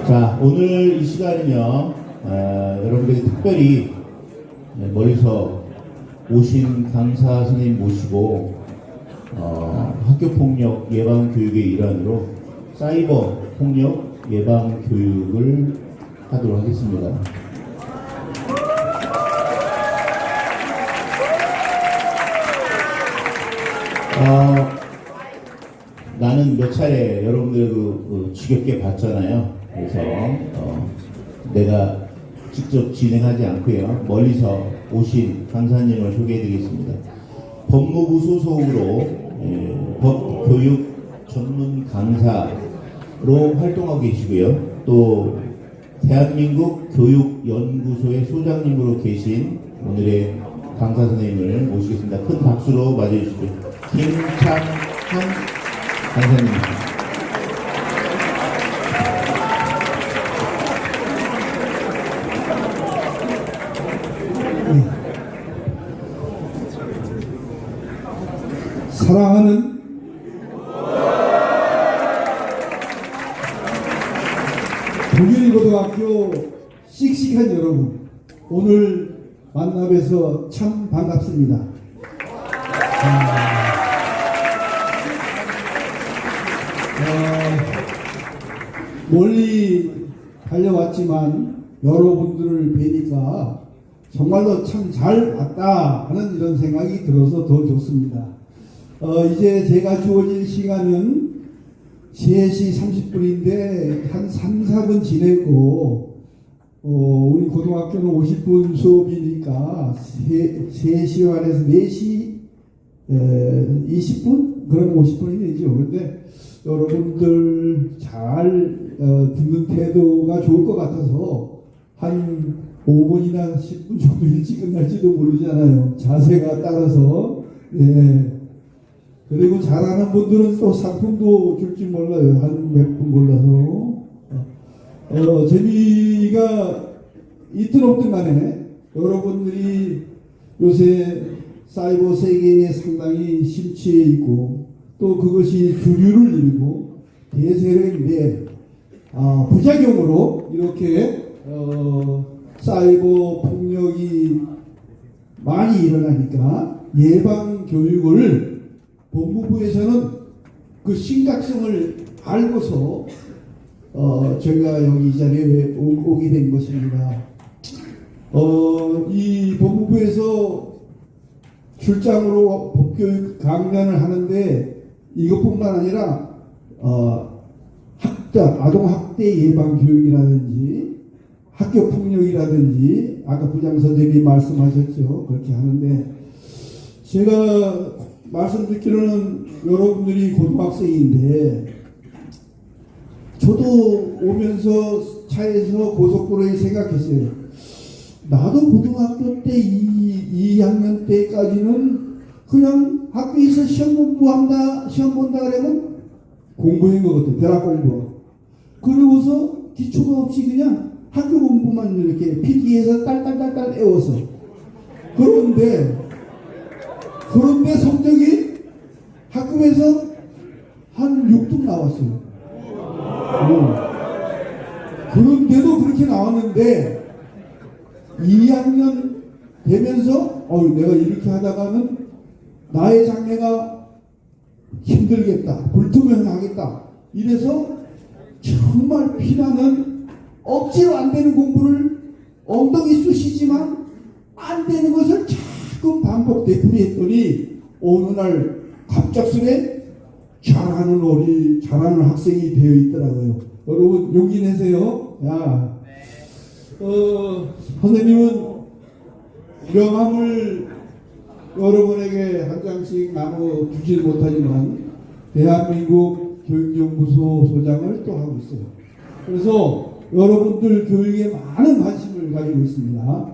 자, 오늘 이 시간은요, 여러분들이 특별히 멀리서 오신 강사 선생님 모시고 학교폭력 예방교육의 일환으로 사이버 폭력 예방교육을 하도록 하겠습니다. 나는 몇 차례 여러분들도 지겹게 봤잖아요. 그래서 내가 직접 진행하지 않고요, 멀리서 오신 강사님을 소개해드리겠습니다. 법무부 소속으로 법교육 전문 강사로 활동하고 계시고요. 또 대한민국 교육연구소의 소장님으로 계신 오늘의 강사 선생님을 모시겠습니다. 큰 박수로 맞이해주시죠. 김창환 강사님입니다. 사랑하는 동일고등학교 씩씩한 여러분, 오늘 만나뵈서 참 반갑습니다. 멀리 달려왔지만 여러분들을 뵈니까 정말로 참 잘 왔다 하는 이런 생각이 들어서 더 좋습니다. 이제 제가 주어진 시간은 3시 30분인데 한 3, 4분 지냈고, 우리 고등학교는 50분 수업이니까 3시 반에서 4시 20분? 그럼 50분이 되죠. 그런데 여러분들 잘 듣는 태도가 좋을 것 같아서 한 5분이나 10분 정도 일찍 끝날지도 모르잖아요. 자세가 따라서. 예. 그리고 잘하는 분들은 또 상품도 줄지 몰라요. 한 몇 분 골라서. 재미가 있든 없든 간에 여러분들이 요새 사이버 세계에 상당히 심취해 있고, 또 그것이 주류를 이루고 대세력인데, 부작용으로 이렇게 사이버 폭력이 많이 일어나니까 예방 교육을 법무부에서는 그 심각성을 알고서 저희가 여기 이 자리에 오게 된 것입니다. 이 법무부에서 출장으로 법교육 강연을 하는데 이것뿐만 아니라 아동학대 예방교육이라든지 학교폭력이라든지 아까 부장선생님이 말씀하셨죠. 그렇게 하는데 제가 말씀 듣기로는 여러분들이 고등학생인데, 저도 오면서 차에서 고속도로에 생각했어요. 나도 고등학교 때 2학년 때까지는 그냥 학교에서 시험 본다 그러면 공부한 거거든. 대학 공부. 그러고서 기초가 없이 그냥 학교 공부만 이렇게 필기해서 딸딸딸딸 외워서. 그런데 성적이 학급에서 한 6등 나왔어요. 그런데도 그렇게 나왔는데 2학년 되면서 내가 이렇게 하다가는 나의 장래가 힘들겠다, 불투명하겠다, 이래서 정말 피나는 억지로 안 되는 공부를 엉덩이 쑤시지만 안 되는 것을 자꾸 반복 되풀이했더니 어느 날 갑작스레 잘하는 학생이 되어 있더라고요. 여러분 용기 내세요. 야, 선생님은 명함을 여러분에게 한 장씩 나눠 주지 못하지만 대한민국 교육연구소 소장을 또 하고 있어요. 그래서 여러분들 교육에 많은 관심을 가지고 있습니다.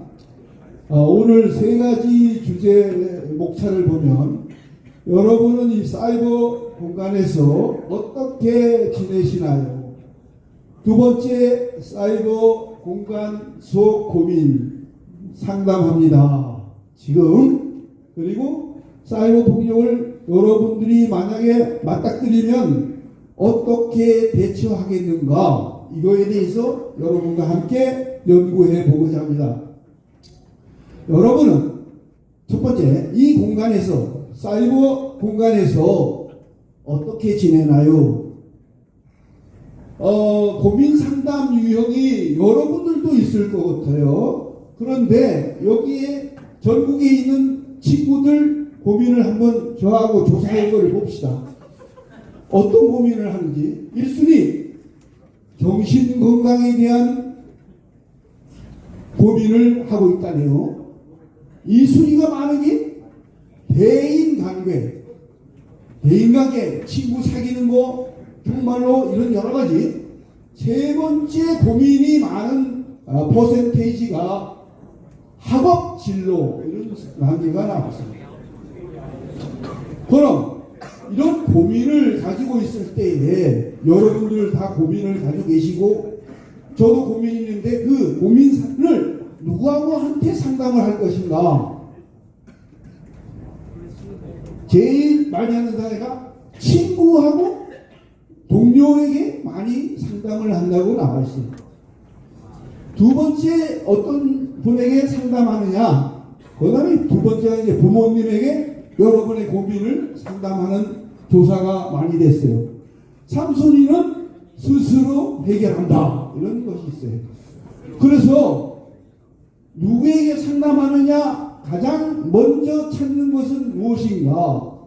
오늘 3가지 주제 목차를 보면 여러분은 이 사이버 공간에서 어떻게 지내시나요? 두 번째, 사이버 공간 속 고민 상담합니다. 지금. 그리고 사이버 폭력을 여러분들이 만약에 맞닥뜨리면 어떻게 대처하겠는가? 이거에 대해서 여러분과 함께 연구해 보고자 합니다. 여러분은 첫 번째, 이 공간에서, 사이버 공간에서 어떻게 지내나요? 고민 상담 유형이 여러분들도 있을 것 같아요. 그런데 여기에 전국에 있는 친구들 고민을 한번 저하고 조사해 볼 봅시다. 어떤 고민을 하는지. 1순위, 정신건강에 대한 고민을 하고 있다네요. 2순위가 많은 게 대인관계, 친구 사귀는 거, 정말로 이런 여러 가지. 세 번째 고민이 많은 퍼센테이지가 학업 진로, 이런 단계가 나왔습니다. 그럼 이런 고민을 가지고 있을 때에 여러분들 다 고민을 가지고 계시고 저도 고민이 있는데 그 고민을 누구하고한테 상담을 할 것인가? 제일 많이 하는 사례가 친구하고 동료에게 많이 상담을 한다고 나와 있습니다. 두 번째 어떤 분에게 상담하느냐? 그 다음에 두 번째가 이제 부모님에게 여러분의 고민을 상담하는 조사가 많이 됐어요. 3순위는 스스로 해결한다. 이런 것이 있어요. 그래서 누구에게 상담하느냐? 가장 먼저 찾는 것은 무엇인가?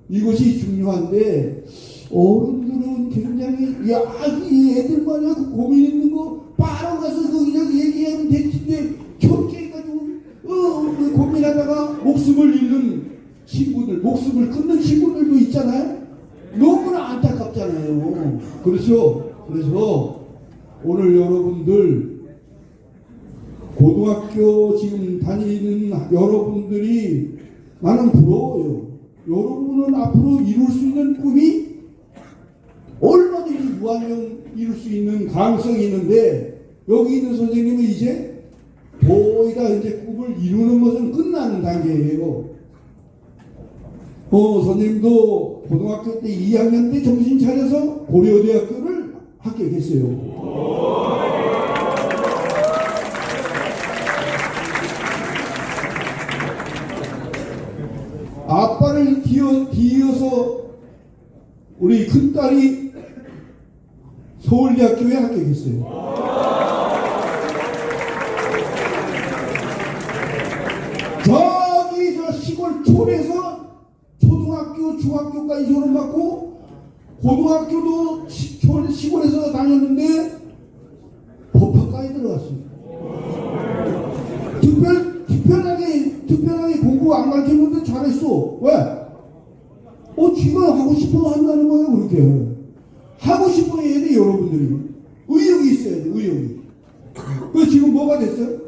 이것이 중요한데 어른들은 굉장히 이 애들만이 그 고민 있는 거 바로 가서 그냥 얘기하면 되는데 저렇게 해가지고 고민하다가 목숨을 잃는 친구들, 목숨을 끊는 친구들도 있잖아요. 너무나 안타깝잖아요. 그래서 오늘 여러분들 고등학교 지금 다니는 여러분들이 나는 부러워요. 여러분은 앞으로 이룰 수 있는 꿈이 얼마든지 무한정 이룰 수 있는 가능성이 있는데 여기 있는 선생님은 이제 거의 다 이제 꿈을 이루는 것은 끝나는 단계예요. 선생님도 고등학교 때 2학년 때 정신 차려서 고려대학교를 합격했어요. 아빠를 뒤이어서 우리 큰딸이 서울대학교에 합격했어요. 저기 저 시골 촌에서 초등학교, 중학교까지 졸업받고 고등학교도 시골에서 다녔는데 법학과에 들어갔어요. 특별하게 공부 안 가르치는데 잘했어. 왜? 지가 하고 싶어 한다는 거예요. 그렇게 하고 싶어 해야 돼. 여러분들이 의욕이 있어야 돼. 의욕이. 그 지금 뭐가 됐어요?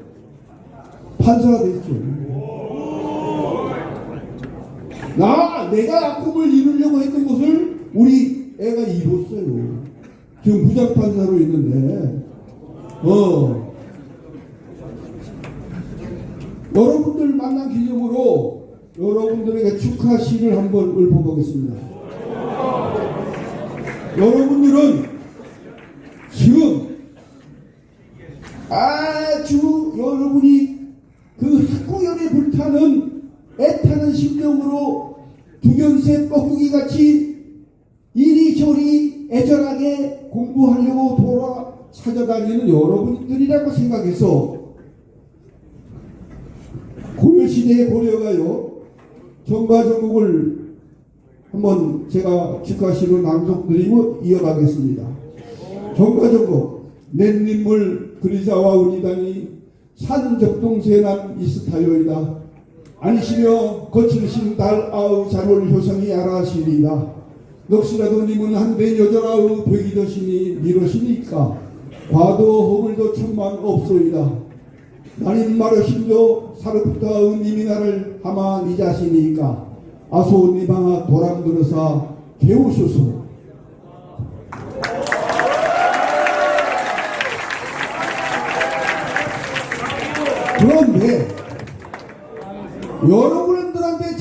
판사가 됐죠. 내가 꿈을 이루려고 했던 것을 우리 애가 이뤘어요. 지금 부장판사로 있는데 여러분들 만난 기념으로 여러분들에게 축하 시를 한번 읊어보겠습니다. 여러분들은 지금 아주 여러분이 그 학구열에 불타는 애타는 심정으로 두견새 뻐꾸기 같이 이리저리 애절하게 공부하려고 찾아다니는 여러분들이라고 생각해서 고려시대의 고려가요 정과정곡을 한번 제가 축하시로 낭독드리고 이어가겠습니다. 정과정곡 냇님물 그리자와 우니다니 산적동세난 이스타요이다. 안시며 거칠으신 달 아우 자롤 효성이 알아시리이다. 넋이라도 님은 한배 여절아우 벽이 더시니 미로시니까 과도 허물도 천만 없소이다. 나는 말하심도 사르부터 님이 나를 하마 니 자신이니까 아소 니방아 도람들어사 개우소서. 그런데 여러분들한테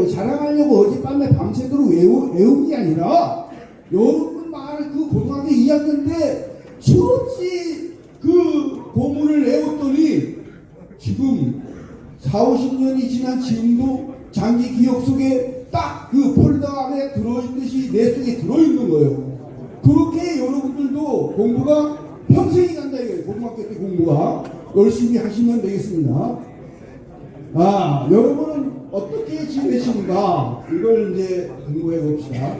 자랑하려고 어젯밤에 밤새도록 외운 게 아니라 여러분 말 그 고등학교 2학년 2학년 때 수없이 그 고문을 외웠더니 지금 40~50년이 지난 지금도 장기 기억 속에 딱 그 폴더 안에 들어있듯이 내 속에 들어있는 거예요. 그렇게 여러분들도 공부가 평생이 간다 이거예요. 고등학교 때 공부가 열심히 하시면 되겠습니다. 여러분은 어떻게 지내시는가 이걸 이제 공부해 봅시다.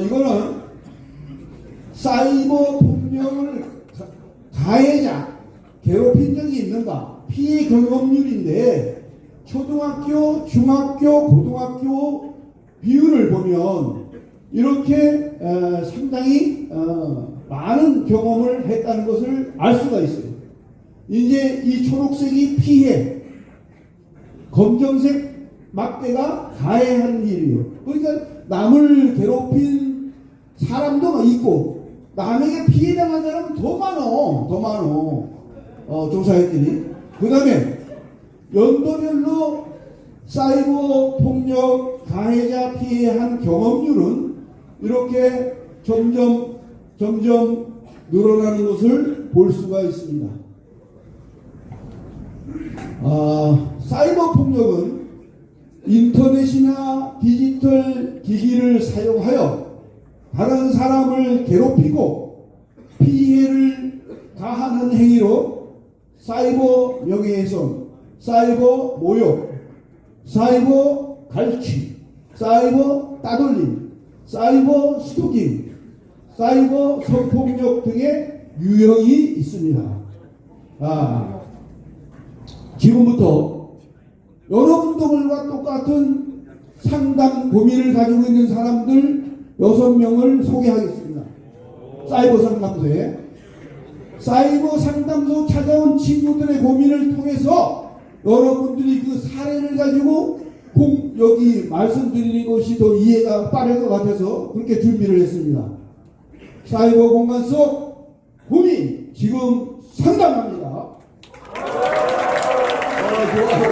이거는 사이버 폭력을 가해자 괴롭힌 적이 있는가 피해 경험률인데 초등학교, 중학교, 고등학교 비율을 보면 이렇게 상당히 많은 경험을 했다는 것을 알 수가 있어요. 이제 이 초록색이 피해, 검정색 막대가 가해하는 일이에요. 그러니까 남을 괴롭힌 사람도 있고 남에게 피해당한 사람은 더 많어. 조사했더니. 그 다음에 연도별로 사이버 폭력 가해자 피해한 경험률은 이렇게 점점 늘어나는 것을 볼 수가 있습니다. 사이버 폭력은 인터넷이나 디지털 기기를 사용하여 다른 사람을 괴롭히고 피해를 가하는 행위로 사이버 명예훼손, 사이버 모욕, 사이버 갈취, 사이버 따돌림, 사이버 스토킹, 사이버 성폭력 등의 유형이 있습니다. 지금부터 여러분들과 똑같은 상담 고민을 가지고 있는 사람들 6명을 소개하겠습니다. 사이버 상담소에 사이버 상담소 찾아온 친구들의 고민을 통해서 여러분들이 그 사례를 가지고 여기 말씀드리는 것이 더 이해가 빠를 것 같아서 그렇게 준비를 했습니다. 사이버 공간 속 고민 지금 상담합니다. 좋아요.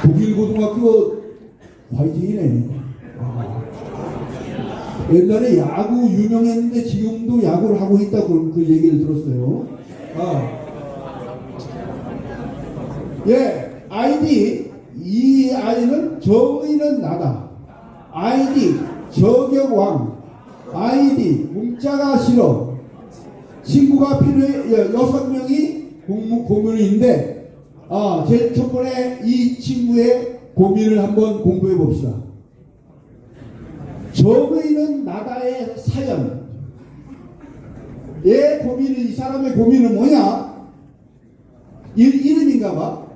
독일고등학교 화이팅이네. 옛날에 야구 유명했는데 지금도 야구를 하고 있다고 그 얘기를 들었어요. 아이디 이 아이는 정의는 나다. 아이디 저격왕. 아이디 문자가 싫어. 친구가 필요해. 6명이 고민인데 제일 첫 번에 이 친구의 고민을 한번 공부해 봅시다. 정의는 나다의 사연. 얘 고민은 이 사람의 고민은 뭐냐? 이름인가 봐.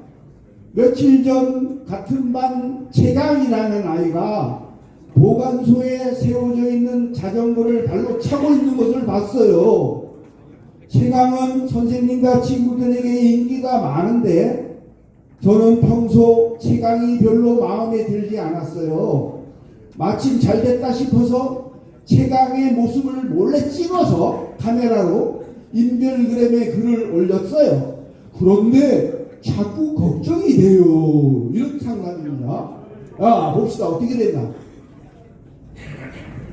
며칠 전 같은 반 최강이라는 아이가 보관소에 세워져 있는 자전거를 발로 차고 있는 것을 봤어요. 최강은 선생님과 친구들에게 인기가 많은데 저는 평소 최강이 별로 마음에 들지 않았어요. 마침 잘 됐다 싶어서 최강의 모습을 몰래 찍어서 카메라로 인별그램에 글을 올렸어요. 그런데 자꾸 걱정이 돼요. 이런 상황입니다. 봅시다. 어떻게 됐나?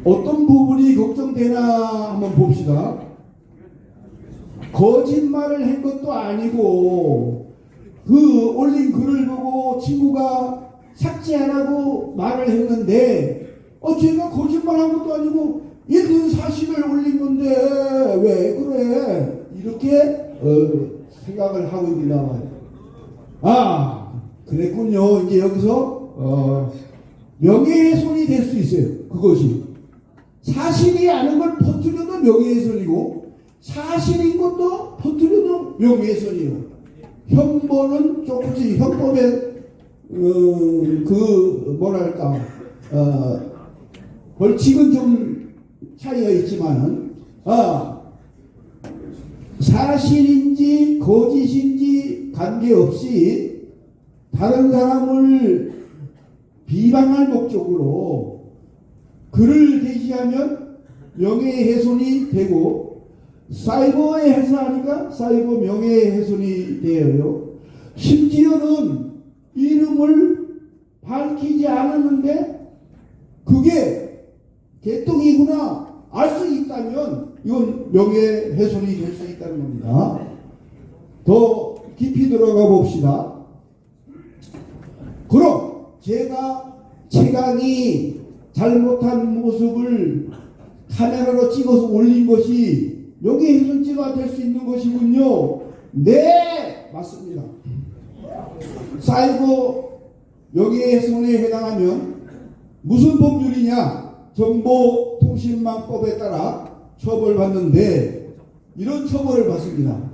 어떤 부분이 걱정되나 한번 봅시다. 거짓말을 한 것도 아니고 그 올린 글을 보고 친구가 삭제하라고 말을 했는데 제가 거짓말한 것도 아니고 있는 사실을 올린 건데 왜 그래? 이렇게 생각을 하고 있나 봐요. 그랬군요. 이제 여기서 명예훼손이 될 수 있어요. 그것이 사실이 아닌 걸 퍼뜨려도 명예훼손이고 사실인 것도 퍼뜨려도 명예훼손이에요. 형벌은 조금씩 형법에 뭐랄까 벌칙은 좀 차이가 있지만은 사실인지 거짓인지 관계없이 다른 사람을 비방할 목적으로 글을 게시하면 명예훼손이 되고 사이버에 해서하니까 사이버 명예훼손이 되어요. 심지어는 이름을 밝히지 않았는데 그게 알 수 있다면 이건 명예훼손이 될 수 있다는 겁니다. 더 깊이 들어가 봅시다. 그럼 제가 최강이 잘못한 모습을 카메라로 찍어서 올린 것이 명예훼손죄가 될 수 있는 것이군요. 네, 맞습니다. 사이버 명예훼손에 해당하면 무슨 법률이냐? 정보통신망법에 따라 처벌받는데 이런 처벌을 받습니다.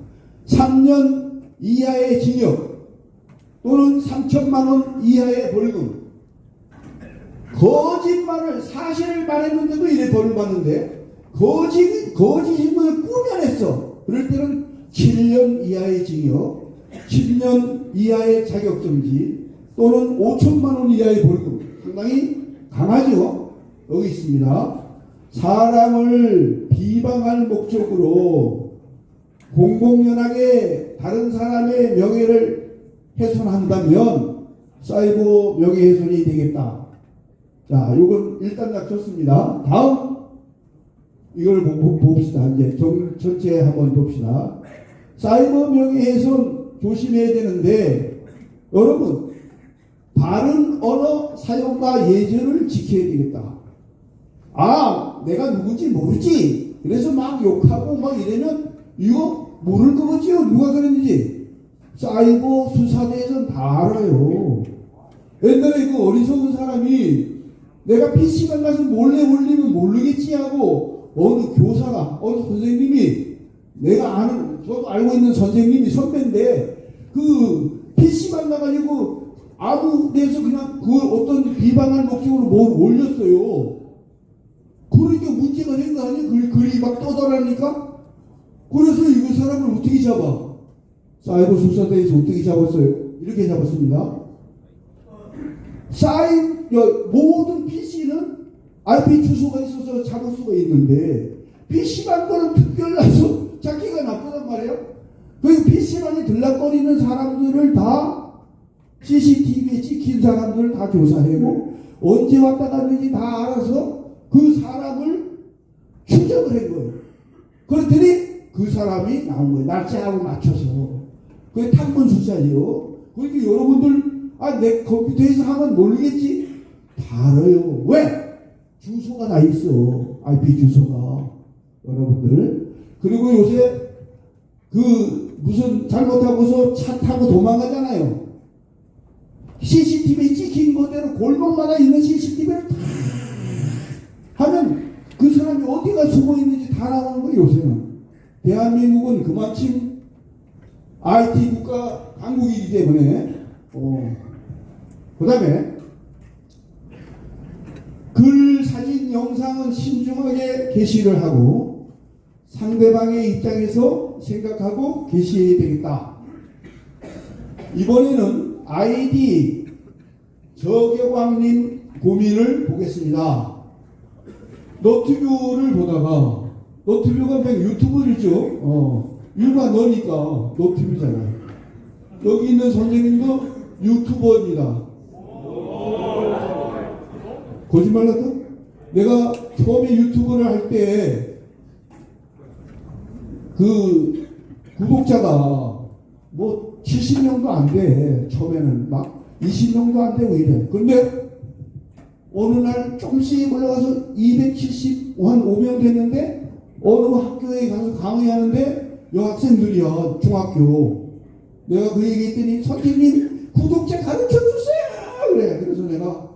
3년 이하의 징역 또는 3천만 원 이하의 벌금. 거짓말을 사실을 말했는데도 이래 벌을 받는데 거짓임을 꾸며냈어. 그럴 때는 7년 이하의 징역, 10년 이하의 자격정지 또는 5천만 원 이하의 벌금. 상당히 강하죠. 여기 있습니다. 사람을 비방할 목적으로 공공연하게 다른 사람의 명예를 훼손한다면 사이버 명예훼손이 되겠다. 자, 요건 일단 닥쳤습니다. 다음 이걸 봅시다. 이제 전체 한번 봅시다. 사이버 명예훼손 조심해야 되는데 여러분 바른 언어 사용과 예절을 지켜야 되겠다. 아, 내가 누군지 모르지. 그래서 막 욕하고 막 이러면 이거 모를 거지요. 누가 그랬는지. 사이버 수사대에서는 다 알아요. 옛날에 그 어리석은 사람이 내가 PC방 가서 몰래 올리면 모르겠지 하고 어느 교사가, 어느 선생님이 내가 아는, 저도 알고 있는 선생님이 선배인데 그 PC방 가가지고 아무 데서 그냥 그 어떤 비방할 목적으로 뭘 올렸어요. 그러니까 문제가 된 거 아니에요? 글이 막 떠돌아니까? 그래서 이 사람을 어떻게 잡아? 사이버 수사대에서 어떻게 잡았어요? 이렇게 잡았습니다. 모든 PC는 IP 주소가 있어서 잡을 수가 있는데 PC방 거는 특별나서 잡기가 나쁘단 말이에요. 그 PC방에 들락거리는 사람들을 다 CCTV에 찍힌 사람들을 다 조사하고 언제 왔다 갔는지 다 알아서 그 사람을 추적을 한 거예요. 그랬더니 그 사람이 나온 거예요. 날짜하고 맞춰서. 그게 탐문 수사지요. 그러니까 여러분들 내 컴퓨터에서 하면 모르겠지? 다 알아요. 왜? 주소가 다 있어. IP 주소가. 여러분들. 그리고 요새 무슨 잘못하고서 차 타고 도망가잖아요. CCTV에 찍힌 거대로 골목마다 있는 CCTV를 다 하면 그 사람이 어디가 숨어 있는지 다 나오는 거예요. 요새는. 대한민국은 그만큼 IT 국가 강국이기 때문에 그 다음에 글, 사진, 영상은 신중하게 게시를 하고 상대방의 입장에서 생각하고 게시해야 되겠다. 이번에는 아이디 저격왕님 고민을 보겠습니다. 너튜브를 보다가 너튜브가 그냥 유튜브죠. 유가 너니까 너튜브잖아요. 여기 있는 선생님도 유튜버입니다. 거짓말 같아? 내가 처음에 유튜브를 할 때 그 구독자가 뭐 70명도 안 돼. 처음에는 막 20명도 안 되고 이래. 근데 어느 날 조금씩 올라가서 275명 됐는데 어느 학교에 가서 강의하는데 여학생들이야. 중학교. 내가 그 얘기했더니 선생님 구독자 가르쳐주세요. 그래. 그래서 내가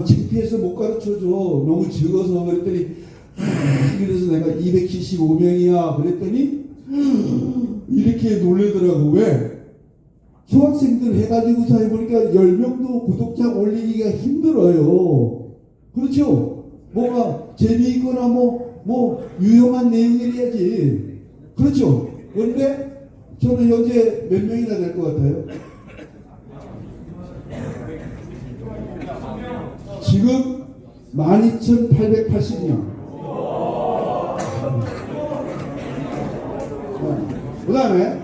창피해서 못 가르쳐줘. 너무 적어서. 그랬더니 그래서 내가 275명이야. 그랬더니 이렇게 놀래더라고. 왜? 중학생들 해가지고서 해보니까 10명도 구독자 올리기가 힘들어요. 그렇죠? 뭐가 재미있거나 뭐 유용한 내용이어야지. 그렇죠? 그런데 저는 현재 몇 명이나 될 것 같아요? 지금 12,880명. 그 다음에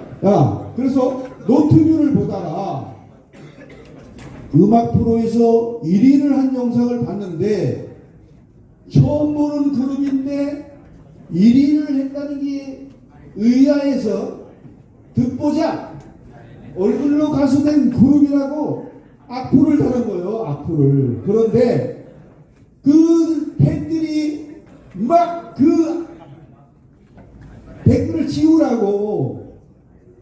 그래서 노트뷰를 보다가 음악 프로에서 1위를 한 영상을 봤는데 처음 보는 그룹인데 1위를 했다는 게 의아해서 듣보자 얼굴로 가수된 그룹이라고 악플을 다는 거예요. 악플을. 그런데 그 팬들이 막 그 댓글을 지우라고,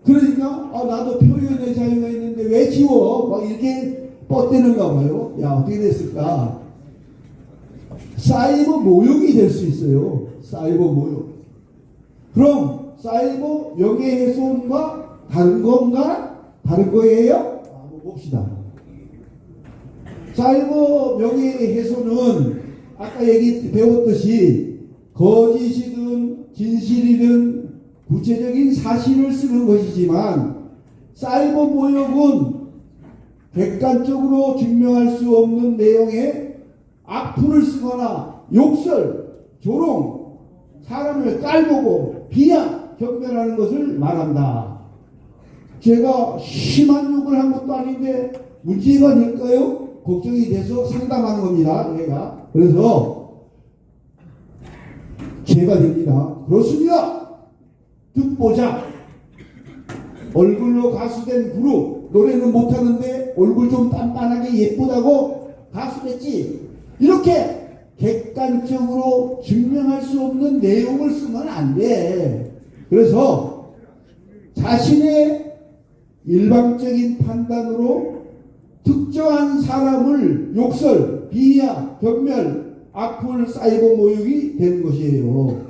그러니까 나도 표현의 자유가 있는데 왜 지워? 막 이렇게 뻗대는가 봐요. 야, 어떻게 됐을까? 사이버 모욕이 될 수 있어요. 사이버 모욕. 그럼 사이버 명예훼손과 다른 건가? 다른 거예요? 한번 봅시다. 사이버 명예훼손은 아까 배웠듯이 거짓이든 진실이든 구체적인 사실을 쓰는 것이지만, 사이버 모욕은 객관적으로 증명할 수 없는 내용의 악플을 쓰거나 욕설, 조롱, 사람을 깔보고 비하, 경멸하는 것을 말한다. 제가 심한 욕을 한 것도 아닌데 문제가 될까요? 걱정이 돼서 상담하는 겁니다. 제가. 그래서 죄가 됩니다. 그렇습니다. 듣보자 얼굴로 가수된 그룹, 노래는 못하는데 얼굴 좀 빤빤하게 예쁘다고 가수 됐지, 이렇게 객관적으로 증명할 수 없는 내용을 쓰면 안 돼. 그래서 자신의 일방적인 판단으로 특정한 사람을 욕설, 비하, 경멸, 악플, 사이버 모욕이 되는 것이에요.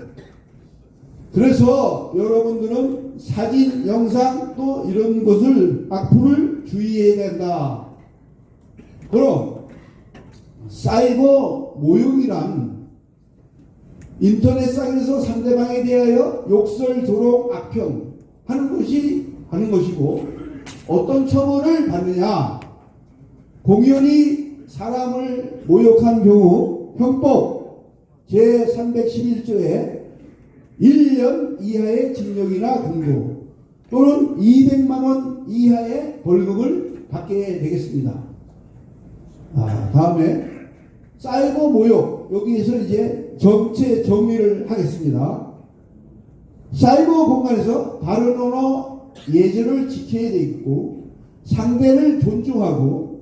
그래서 여러분들은 사진, 영상 또 이런 것을 악플을 주의해야 된다. 그럼 사이버 모욕이란 인터넷상에서 상대방에 대하여 욕설, 조롱, 악평 하는 것이고, 어떤 처벌을 받느냐? 공연히 사람을 모욕한 경우 형법 제311조에 1년 이하의 징역이나 금고 또는 200만 원 이하의 벌금을 받게 되겠습니다. 다음에 사이버 모욕, 여기에서 이제 전체 정리를 하겠습니다. 사이버 공간에서 다른 언어 예절을 지켜야 돼 있고, 상대를 존중하고,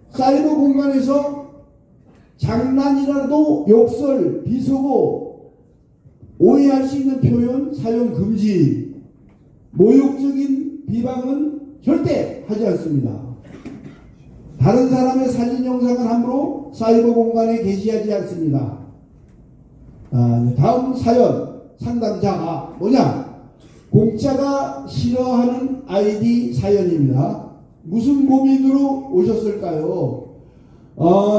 사이버 공간에서 장난이라도 욕설, 비속어, 오해할 수 있는 표현 사용 금지, 모욕적인 비방은 절대 하지 않습니다. 다른 사람의 사진, 영상을 함부로 사이버 공간에 게시하지 않습니다. 다음 사연 상담자가 뭐냐? 공짜가 싫어하는 아이디 사연입니다. 무슨 고민으로 오셨을까요?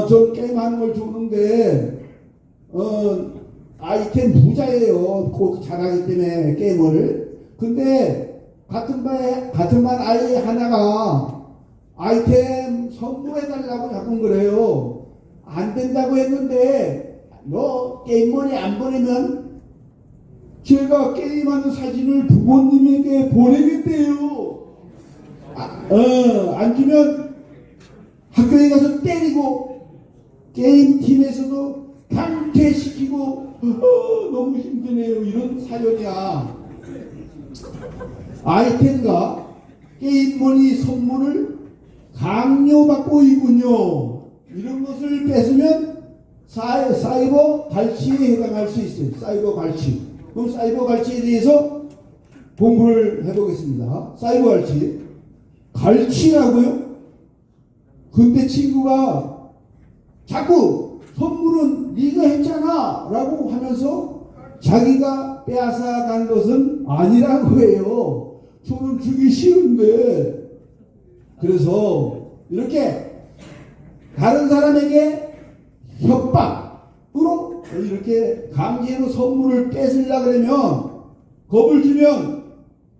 전 게임하는 걸 좋아하는데 아이템 부자예요. 곧 잘하기 때문에 게임을. 근데 같은 반 아이 하나가 아이템 선물해달라고 자꾸 그래요. 안 된다고 했는데 너 게임머니 안 보내면 제가 게임하는 사진을 부모님에게 보내겠대요. 안 주면 학교에 가서 때리고 게임팀에서도 강퇴시키고 너무 힘드네요. 이런 사연이야. 아이템과 게임머니 선물을 강요받고 있군요. 이런 것을 뺏으면 사이버 갈취에 해당할 수 있어요. 사이버 갈취. 그럼 사이버 갈취에 대해서 공부를 해보겠습니다. 사이버 갈취. 갈취라고요? 근데 친구가 자꾸 선물은 네가 했잖아 라고 하면서 자기가 빼앗아간 것은 아니라고 해요. 저는 주기 싫은데. 그래서 이렇게 다른 사람에게 협박으로 이렇게 강제로 선물을 뺏으려고 그러면, 겁을 주면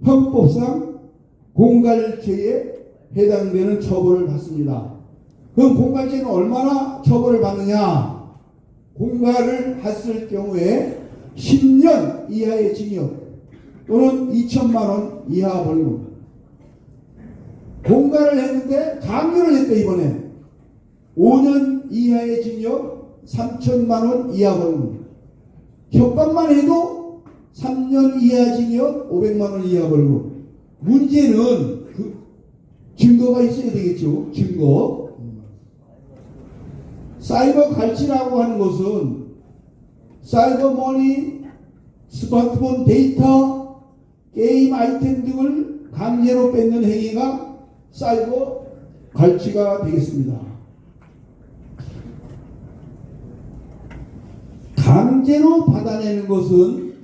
형법상 공갈죄에 해당되는 처벌을 받습니다. 그럼 공갈죄는 얼마나 처벌을 받느냐? 공갈을 했을 경우에 10년 이하의 징역 또는 2천만 원 이하 벌금. 공갈을 했는데 강요를 했대. 이번에 5년 이하의 징역, 3천만 원 이하 벌금. 협박만 해도 3년 이하 징역 500만 원 이하 벌금. 문제는 그 증거가 있어야 되겠죠. 증거. 사이버 갈취라고 하는 것은 사이버 머니, 스마트폰 데이터, 게임 아이템 등을 강제로 뺏는 행위가 사이버 갈취가 되겠습니다. 강제로 받아내는 것은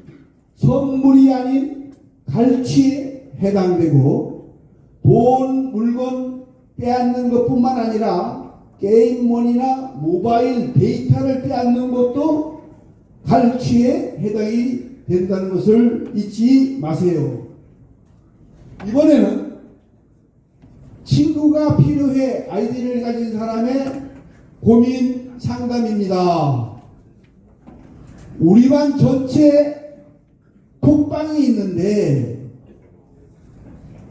선물이 아닌 갈취에 해당되고, 돈, 물건 빼앗는 것뿐만 아니라 게임머니나 모바일 데이터를 빼앗는 것도 갈취에 해당이 된다는 것을 잊지 마세요. 이번에는 친구가 필요해 아이디를 가진 사람의 고민 상담입니다. 우리 반 전체 톡방이 있는데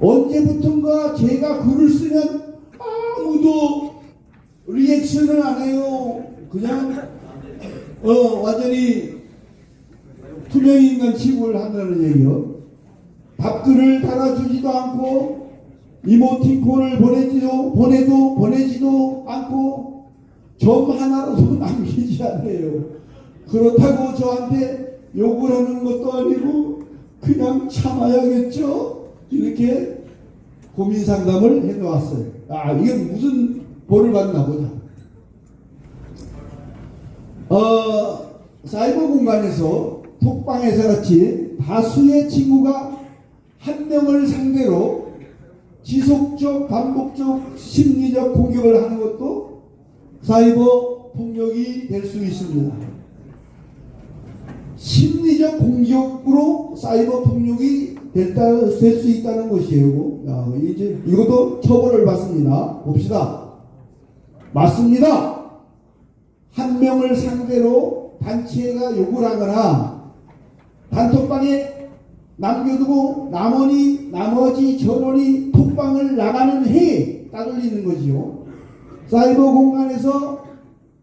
언제부턴가 제가 글을 쓰면 아무도 리액션을 안 해요. 그냥 완전히 투명인간 취급을 한다는 얘기요. 답글을 달아주지도 않고 이모티콘을 보내지도 않고 점 하나로도 남기지 않아요. 그렇다고 저한테 욕을 하는 것도 아니고 그냥 참아야겠죠. 이렇게 고민 상담을 해놓았어요. 아, 이게 무슨 벌을 받나 보자. 사이버 공간에서 톡방에서 같이 다수의 친구가 한 명을 상대로 지속적 반복적 심리적 공격을 하는 것도 사이버 폭력이 될 수 있습니다. 심리적 공격으로 사이버 폭력이 될 수 있다는 것이에요. 이제 이것도 처벌을 받습니다. 봅시다. 맞습니다. 한 명을 상대로 단체가 욕을 하거나 단톡방에 남겨두고 나머지 전원이 톡방을 나가는 해에 따돌리는 거지요. 사이버 공간에서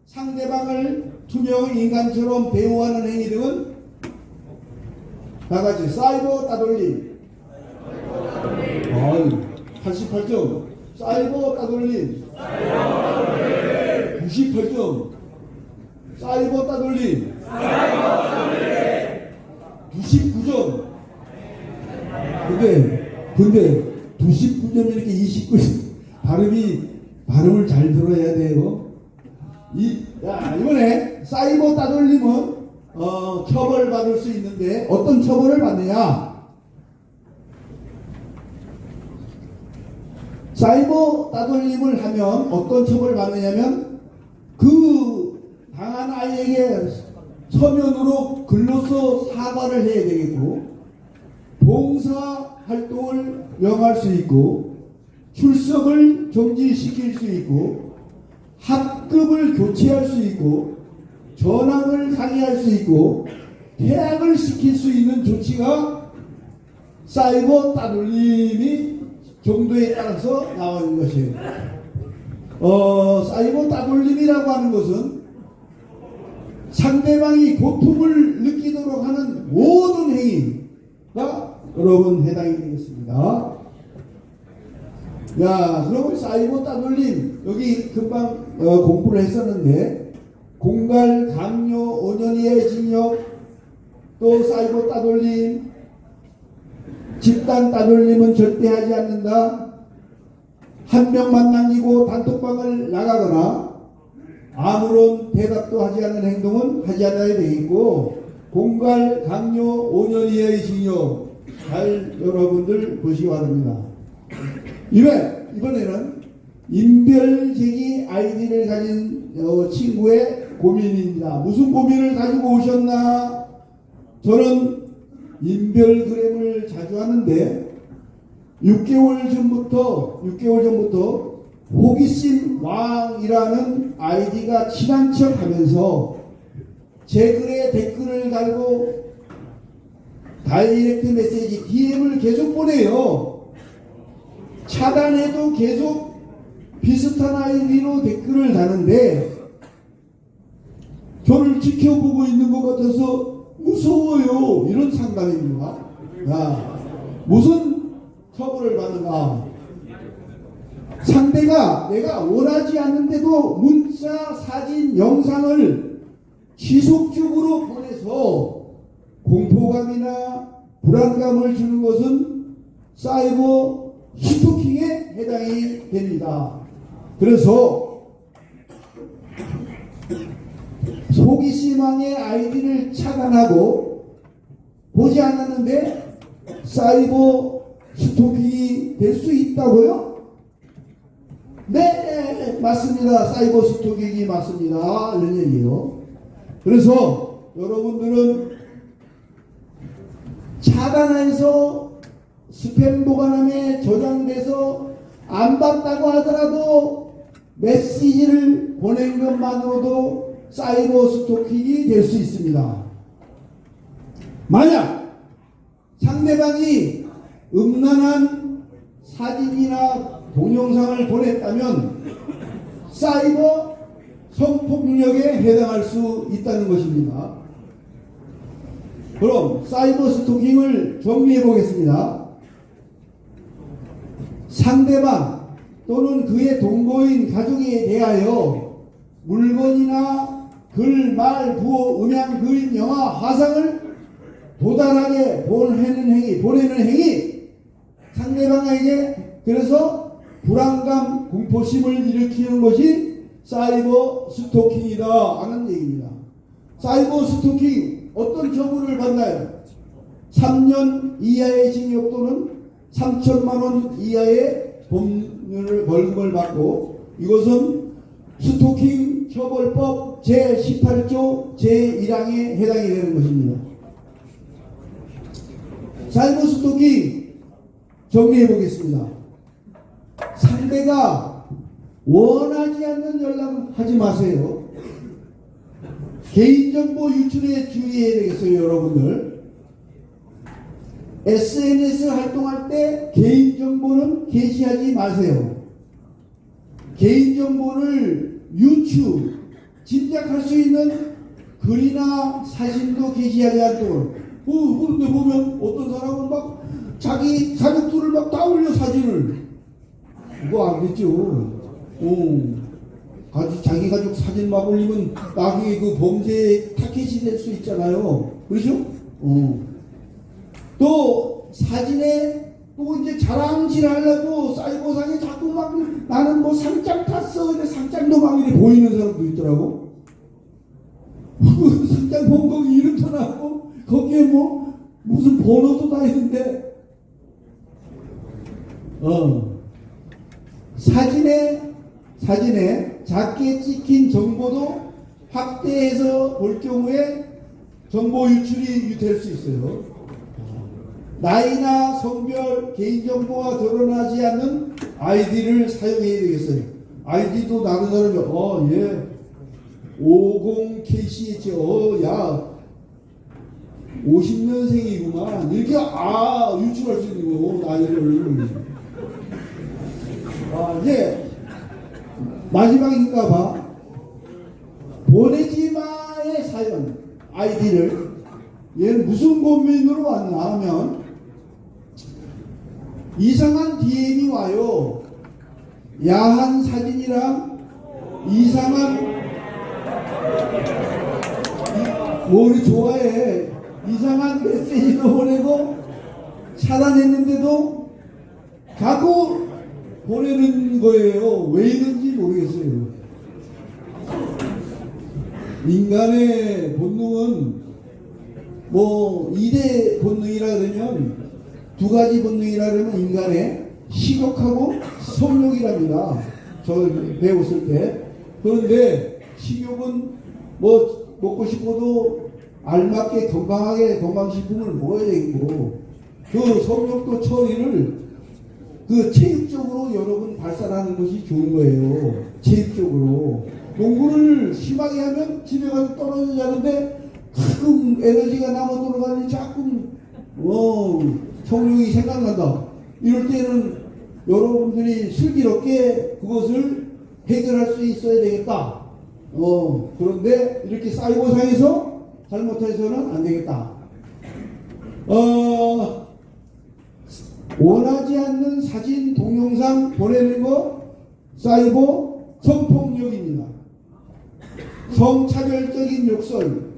상대방을 투명 인간처럼 대우하는 행위 등은 다같이 사이버 따돌림. 88점. 사이버 따돌림. 98점. 사이버 따돌림. 99점. 근데 99점 이렇게 29점 발음을 잘 들어야 돼요. 이번에 사이버 따돌림은 처벌받을 수 있는데 어떤 처벌을 받느냐? 사이버 따돌림을 하면 어떤 처벌을 받느냐면 그 당한 아이에게 서면으로 글로써 사과를 해야 되겠고, 봉사 활동을 명할 수 있고, 출석을 정지시킬 수 있고, 학급을 교체할 수 있고, 전학을 상의할 수 있고, 퇴학을 시킬 수 있는 조치가 사이버 따돌림이 정도에 따라서 나오는 것이에요. 사이버 따돌림이라고 하는 것은 상대방이 고통을 느끼도록 하는 모든 행위가 여러분 해당이 되겠습니다. 그러면 사이버 따돌림 여기 금방 공부를 했었는데, 공갈, 강요, 5년 이하의 징역, 또 사이버 따돌림, 집단 따돌림은 절대 하지 않는다. 한 명만 남기고 단톡방을 나가거나 아무런 대답도 하지 않는 행동은 하지 않아야 되겠고, 공갈, 강요, 5년 이하의 징역 잘 여러분들 보시기 바랍니다. 이번에는 인별제기 아이디를 가진 친구의 고민입니다. 무슨 고민을 가지고 오셨나? 저는 인별그램을 자주 하는데 6개월 전부터 호기심 왕이라는 아이디가 친한 척 하면서 제 글에 댓글을 달고 다이렉트 메시지 DM을 계속 보내요. 차단해도 계속 비슷한 아이디로 댓글을 다는데 저를 지켜보고 있는 것 같아서 무서워요. 이런 상담입니다. 야, 무슨 처벌을 받는가? 상대가 내가 원하지 않는데도 문자, 사진, 영상을 지속적으로 보내서 공포감이나 불안감을 주는 것은 사이버 스토킹에 해당이 됩니다. 그래서 소기심왕의 아이디를 차단하고 보지 않았는데 사이버 스토킹이 될 수 있다고요? 네, 맞습니다. 사이버 스토킹이 맞습니다. 이런 얘기예요. 그래서 여러분들은 차단해서 스팸 보관함에 저장돼서 안 봤다고 하더라도 메시지를 보낸 것만으로도 사이버 스토킹이 될 수 있습니다. 만약 상대방이 음란한 사진이나 동영상을 보냈다면 사이버 성폭력에 해당할 수 있다는 것입니다. 그럼 사이버 스토킹을 정리해 보겠습니다. 상대방 또는 그의 동거인 가족에 대하여 물건이나 글, 말, 부호, 음향, 그림, 영화, 화상을 도달하게 보내는 행위, 상대방에게 그래서 불안감, 공포심을 일으키는 것이 사이버 스토킹이다 하는 얘기입니다. 사이버 스토킹 어떤 처벌을 받나요? 3년 이하의 징역 또는 3천만 원 이하의 벌금을 받고, 이것은 스토킹 처벌법 제18조 제1항에 해당이 되는 것입니다. 사이버 스토킹 정리해 보겠습니다. 상대가 원하지 않는 연락은 하지 마세요. 개인정보 유출에 주의해야 되겠어요, 여러분들. SNS 활동할 때 개인정보는 게시하지 마세요. 개인정보를 유추, 짐작할 수 있는 글이나 사진도 게시하지 않도록. 그런데 보면 어떤 사람은 막 자기 가족들을 막 다 올려 사진을. 그거 안 됐죠. 자기 가족 사진 막 올리면 나중에 그 범죄의 타겟이 될 수 있잖아요. 그렇죠? 또 사진에 또 이제 자랑질 하려고 사이버상에 자꾸 막 나는 뭐 상장 탔어. 근데 상장도 막 이렇게 보이는 사람도 있더라고. 상장 보면 거기 이름도 나고 거기에 뭐 무슨 번호도 다 있는데 사진에 작게 찍힌 정보도 확대해서 볼 경우에 정보 유출이 될 수 있어요. 나이나 성별, 개인정보와 결혼하지 않는 아이디를 사용해야 되겠어요. 아이디도 다른 사람이 얘 50KCH 야 50년생이구만 이렇게 유출할 수 있는 거고, 나이를. 이제 마지막인가 봐. 보내지 마의 사연 아이디를, 얘는 무슨 고민으로 왔나 하면 이상한 DM이 와요. 야한 사진이랑 이상한 우리 좋아해. 이상한 메시지도 보내고 차단했는데도 자꾸 보내는 거예요. 왜 있는지 모르겠어요. 인간의 본능은 뭐 2대 본능이라 그러면, 2가지 본능이라 그러면 인간의 식욕하고 성욕이랍니다. 저 배웠을 때. 그런데 식욕은 뭐 먹고 싶어도 알맞게 건강하게 건강식품을 먹어야 되고, 그 성욕도 처리를 그 체육적으로 여러분 발산하는 것이 좋은 거예요. 체육적으로. 공부를 심하게 하면 집에 가서 떨어져 자는데 가끔 에너지가 남아 돌아가니 자꾸 성욕이 생각난다. 이럴 때는 여러분들이 슬기롭게 그것을 해결할 수 있어야 되겠다. 그런데 이렇게 사이버상에서 잘못해서는 안 되겠다. 원하지 않는 사진, 동영상 보내는 거 사이버 성폭력입니다. 성차별적인 욕설,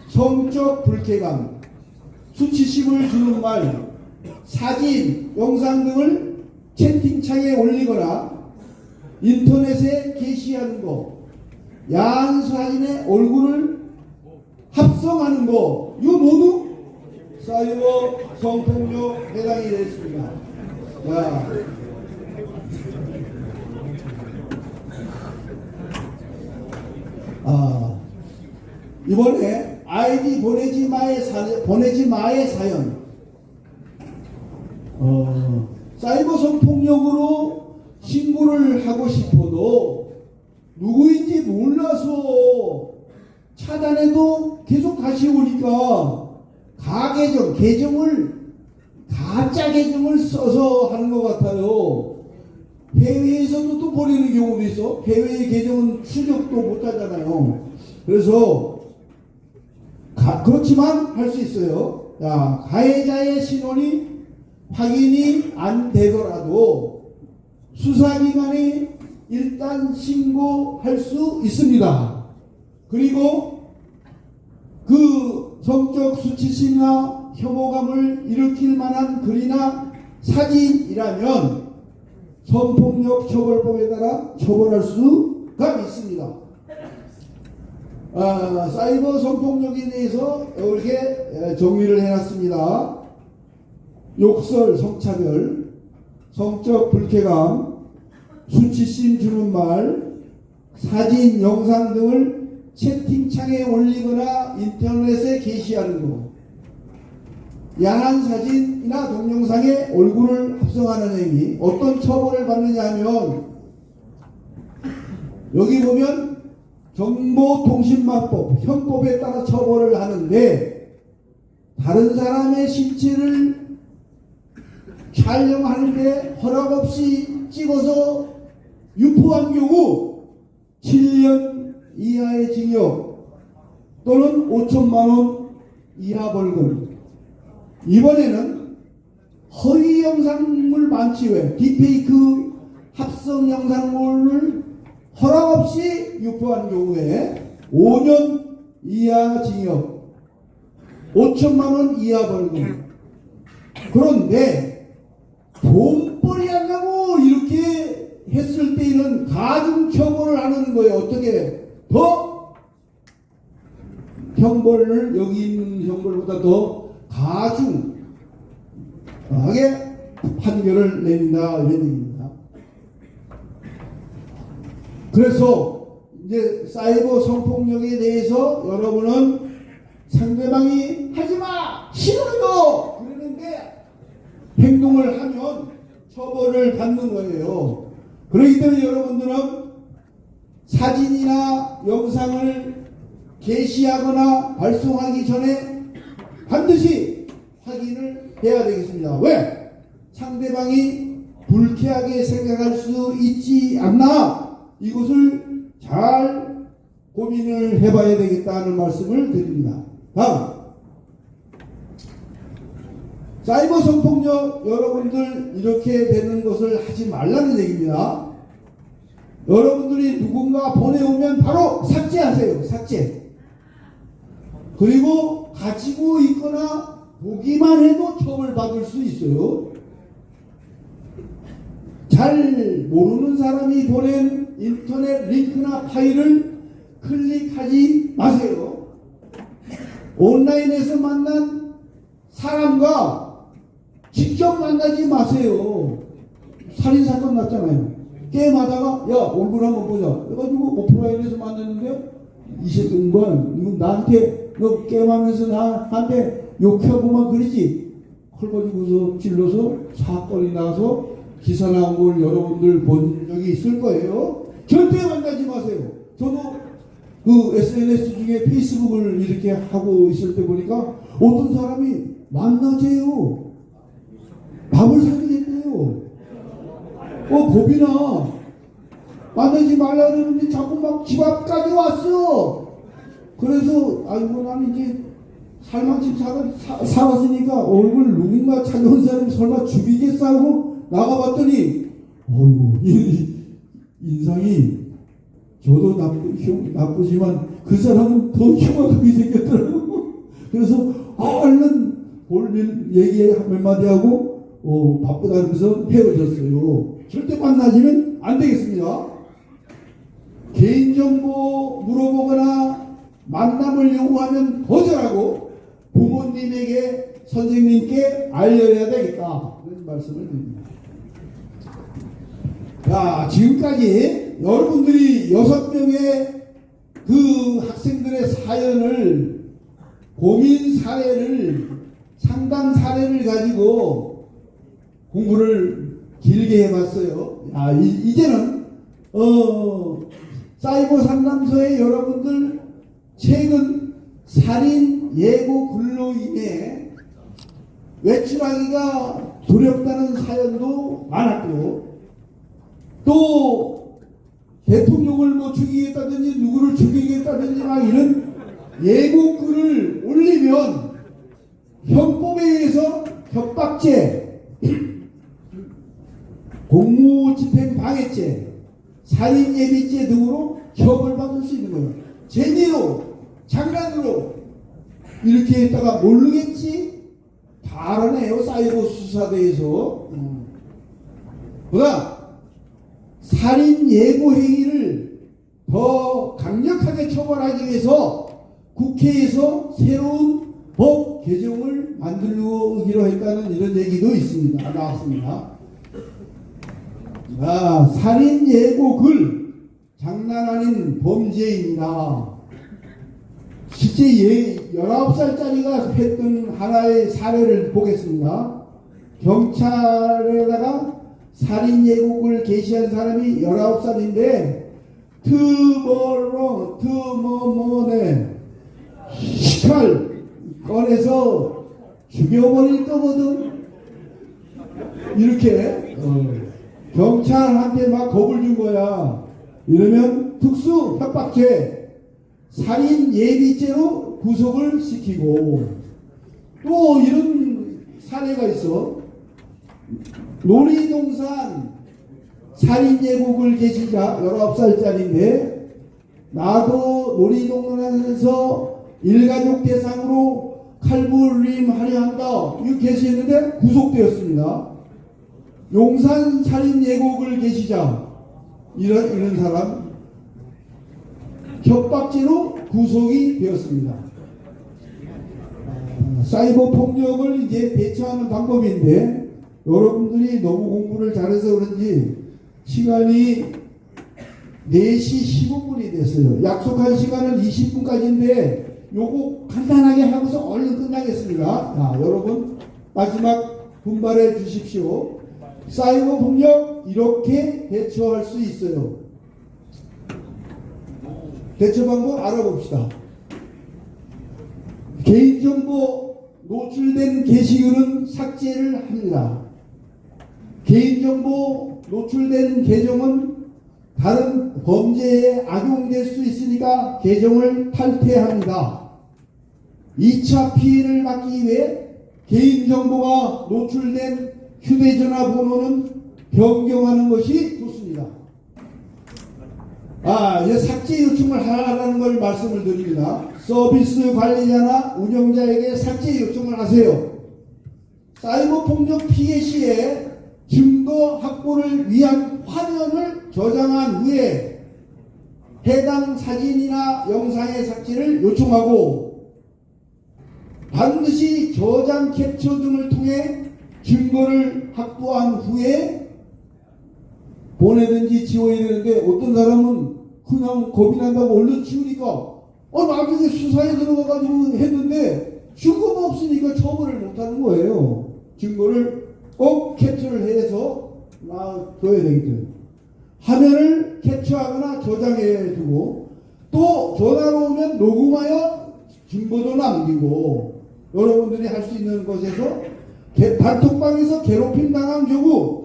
성적 불쾌감, 수치심을 주는 말, 사진, 영상 등을 채팅창에 올리거나 인터넷에 게시하는 거, 야한 사진의 얼굴을 합성하는 거, 이거 모두 사이버 성폭력 해당이 됐습니다. 이번에 아이디 보내지 마의 사연. 사이버 성폭력으로 신고를 하고 싶어도 누구인지 몰라서 차단해도 계속 다시 오니까 가짜 계정을 써서 하는 것 같아요. 해외에서도 또 보내는 경우도 있어. 해외의 계정은 출력도 못 하잖아요. 그래서 그렇지만 할 수 있어요. 가해자의 신원이 확인이 안 되더라도 수사기관이 일단 신고할 수 있습니다. 그리고 그 성적 수치심이나 혐오감을 일으킬 만한 글이나 사진이라면 성폭력 처벌법에 따라 처벌할 수가 있습니다. 사이버 성폭력에 대해서 이렇게 정리를 해놨습니다. 욕설, 성차별, 성적 불쾌감, 수치심 주는 말, 사진, 영상 등을 채팅창에 올리거나 인터넷에 게시하는 것, 야한 사진이나 동영상에 얼굴을 합성하는 행위. 어떤 처벌을 받느냐 하면 여기 보면 정보통신망법 형법에 따라 처벌을 하는데, 다른 사람의 신체를 촬영하는데 허락 없이 찍어서 유포한 경우 7년 이하의 징역 또는 5천만 원 이하 벌금. 이번에는 허위 영상물 많지 왜 딥페이크 합성 영상물을 허락 없이 유포한 경우에 5년 이하 징역 5천만 원 이하 벌금. 그런데 돈벌이 하려고 이렇게 했을 때에는 가중처벌을 하는 거예요. 어떻게 더 형벌을, 여기 있는 형벌보다 더 가중하게 판결을 내린다, 이런 얘기입니다. 그래서 이제 사이버 성폭력에 대해서 여러분은 상대방이 하지마, 싫어요 그러는데 행동을 하면 처벌을 받는 거예요. 그렇기 때문에 여러분들은 사진이나 영상을 게시하거나 발송하기 전에 반드시 확인을 해야 되겠습니다. 왜? 상대방이 불쾌하게 생각할 수 있지 않나, 이것을 잘 고민을 해봐야 되겠다는 말씀을 드립니다. 다음, 사이버 성폭력, 여러분들 이렇게 되는 것을 하지 말라는 얘기입니다. 여러분들이 누군가 보내오면 바로 삭제하세요. 삭제. 그리고 가지고 있거나 보기만 해도 처벌받을 수 있어요. 잘 모르는 사람이 보낸 인터넷 링크나 파일을 클릭하지 마세요. 온라인에서 만난 사람과 직접 만나지 마세요. 살인사건 났잖아요. 게임하다가 야 얼굴 한번 보자 해가지고 오프라인에서 만났는데 이세동반 이거 나한테 너 게임하면서 나한테 욕하고만 그러지, 헐거지고서 찔러서 사건이 나서 기사 나온 걸 여러분들 본 적이 있을 거예요. 절대 만나지 마세요. 저도 그 SNS 중에 페이스북을 이렇게 하고 있을 때 보니까 어떤 사람이 만나재요. 밥을 사주겠대요. 겁이 나. 만들지 말라 그러는데 자꾸 막 집 앞까지 왔어. 그래서 아이고 나는 이제 살만치 살았으니까 얼굴 누군가 찾아온 사람이 설마 죽이겠어 하고 나가봤더니 어이구 인상이 저도 나쁘지만 그 사람은 더 흉악하게 생겼더라고. 그래서 얼른 볼 일 얘기 몇 마디 하고 바쁘다 그러면서 헤어졌어요. 절대 만나지는 안 되겠습니다. 개인정보 물어보거나 만남을 요구하면 거절하고 부모님에게 선생님께 알려야 되겠다. 그런 말씀을 드립니다. 자, 지금까지 여러분들이 6명의 그 학생들의 사연을, 고민 사례를, 상담 사례를 가지고 공부를 길게 해봤어요. 이제는 사이버 상담소에 여러분들 최근 살인 예고 글로 인해 외출하기가 두렵다는 사연도 많았고, 또 대통령을 뭐 죽이겠다든지 누구를 죽이겠다든지 막 이런 예고글을 올리면 형법에 의해서 협박죄, 공무집행 방해죄, 살인예비죄 등으로 처벌받을 수 있는 거예요. 재미로, 장난으로 이렇게 했다가 모르겠지? 다 알아내요. 사이버 수사대에서. 보다 살인 예고 행위를 더 강력하게 처벌하기 위해서 국회에서 새로운 법 개정을 만들기로 했다는 이런 얘기도 있습니다. 나왔습니다. 살인 예고 글 장난 아닌 범죄입니다. 실제 19살짜리가 했던 하나의 사례를 보겠습니다. 경찰에다가 살인 예고글 게시한 사람이 19살인데 트머머네 칼 꺼내서 죽여버릴 거거든. 이렇게 경찰한테 막 겁을 준 거야. 이러면 특수 협박죄, 살인 예비죄로 구속을 시키고, 또 이런 사례가 있어. 놀이동산 살인 예고글 게시자 19살짜리인데 나도 놀이동산에서 일가족 대상으로 칼부림 하려 한다 이거 게시했는데 구속되었습니다. 용산 살인 예고글 게시자 이런 사람 협박죄로 구속이 되었습니다. 사이버 폭력을 이제 대처하는 방법인데 여러분들이 너무 공부를 잘해서 그런지 시간이 4시 15분이 됐어요. 약속한 시간은 20분까지인데 요거 간단하게 하고서 얼른 끝나겠습니다. 자, 여러분 마지막 분발해 주십시오. 사이버 폭력 이렇게 대처할 수 있어요. 대처 방법 알아봅시다. 개인정보 노출된 게시글은 삭제를 합니다. 개인정보 노출된 계정은 다른 범죄에 악용될 수 있으니까 계정을 탈퇴합니다. 2차 피해를 막기 위해 개인정보가 노출된 휴대전화 번호는 변경하는 것이 좋습니다. 이제 삭제 요청을 하라는 걸 말씀을 드립니다. 서비스 관리자나 운영자에게 삭제 요청을 하세요. 사이버 폭력 피해 시에 증거 확보를 위한 화면을 저장한 후에 해당 사진이나 영상의 삭제를 요청하고 반드시 저장 캡처 등을 통해 증거를 확보한 후에 보내든지 지워야 되는데 어떤 사람은 그냥 겁이 난다고 얼른 지우니까 나중에 수사에 들어가가지고 했는데 증거가 없으니까 처벌을 못하는 거예요. 증거를 꼭 캡처를 해서 놔둬야 되겠죠. 화면을 캡처하거나 저장해 두고 또 전화로 오면 녹음하여 증거도 남기고 여러분들이 할 수 있는 것에서 단톡방에서 괴롭힘 당한 경우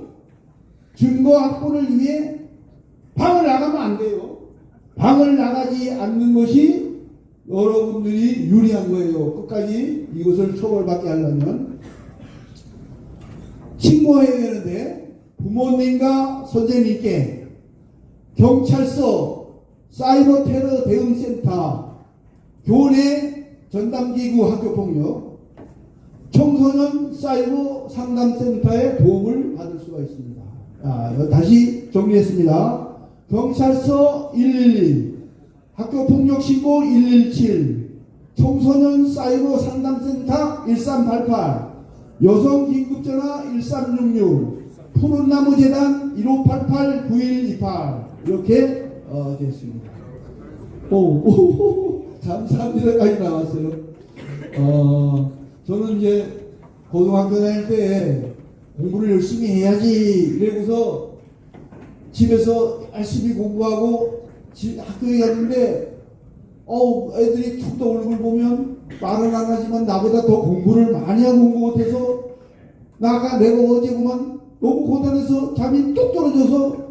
증거 확보를 위해 방을 나가면 안 돼요. 방을 나가지 않는 것이 여러분들이 유리한 거예요. 끝까지 이것을 처벌받게 하려면 신고해야 되는데 부모님과 선생님께 경찰서, 사이버 테러 대응센터, 교내 전담기구 학교폭력, 청소년 사이버 상담센터의 도움을 받을 수가 있습니다. 다시 정리했습니다. 경찰서 111, 학교폭력 신고 117, 청소년 사이버 상담센터 1388, 여성긴급전화 1366, 푸른나무재단 1588-9128 이렇게 됐습니다. 감사합니다까지 나왔어요. 저는 이제 고등학교 다닐 때 공부를 열심히 해야지 이러고서 집에서 열심히 공부하고 학교에 갔는데 애들이 툭 떠오르는 걸 보면 말은 안 하지만 나보다 더 공부를 많이 하고 온 것 같아서 내가 어제 그만 너무 고단해서 잠이 뚝 떨어져서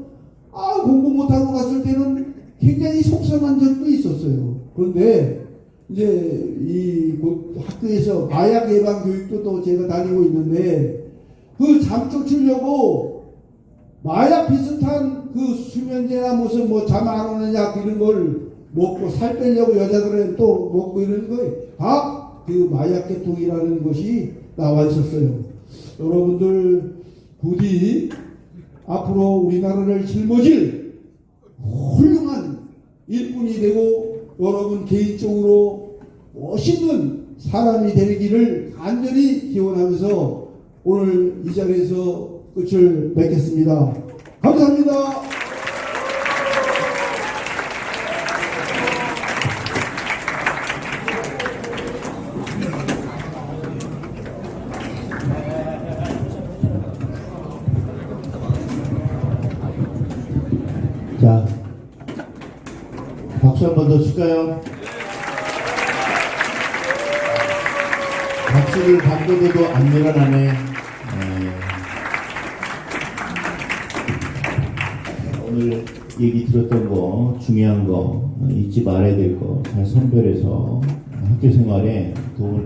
공부 못하고 갔을 때는 굉장히 속상한 적도 있었어요. 그런데 이제 이 학교에서 마약 예방 교육도 또 제가 다니고 있는데 그 잠 쫓으려고 마약 비슷한 그 수면제나 무슨 뭐 잠 안 오는 약 이런 걸 먹고 살 빼려고 여자들은 또 먹고 이러는 거예요. 그 마약 계통이라는 것이 나와 있었어요. 여러분들 부디 앞으로 우리나라를 짊어질 훌륭한 일꾼이 되고 여러분 개인적으로 멋있는 사람이 되기를 간절히 기원하면서 오늘 이 자리에서 끝을 맺겠습니다. 감사합니다. 자, 박수 한 번 더 칠까요? 박수를 받고도 안 일어나네. 오늘 얘기 들었던 거, 중요한 거, 잊지 말아야 될 거 잘 선별해서 학교 생활에 도움을